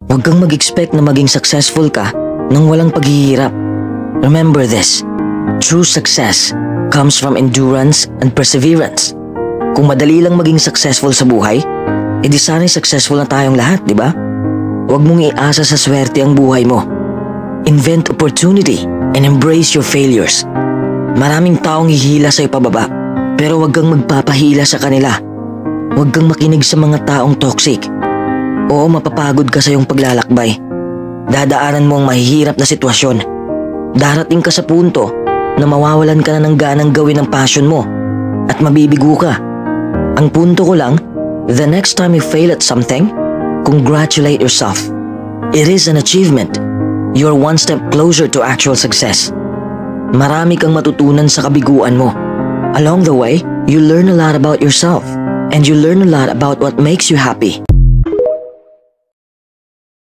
Huwag kang mag-expect na maging successful ka nang walang paghihirap. Remember this, true success comes from endurance and perseverance. Kung madali lang maging successful sa buhay, edi sana'y successful na tayong lahat, di ba? Huwag mong iasa sa swerte ang buhay mo. Invent opportunity and embrace your failures. Maraming taong hihila sa'yo pababa, pero huwag kang magpapahila sa kanila. Huwag kang makinig sa mga taong toxic. Oo, mapapagod ka sa iyong paglalakbay. Dadaanan mo ang mahihirap na sitwasyon. Darating ka sa punto na mawawalan ka na ng ganang gawin ang passion mo at mabibigo ka. Ang punto ko lang, the next time you fail at something, congratulate yourself. It is an achievement. You're one step closer to actual success. Marami kang matutunan sa kabiguan mo. Along the way, you learn a lot about yourself and you learn a lot about what makes you happy.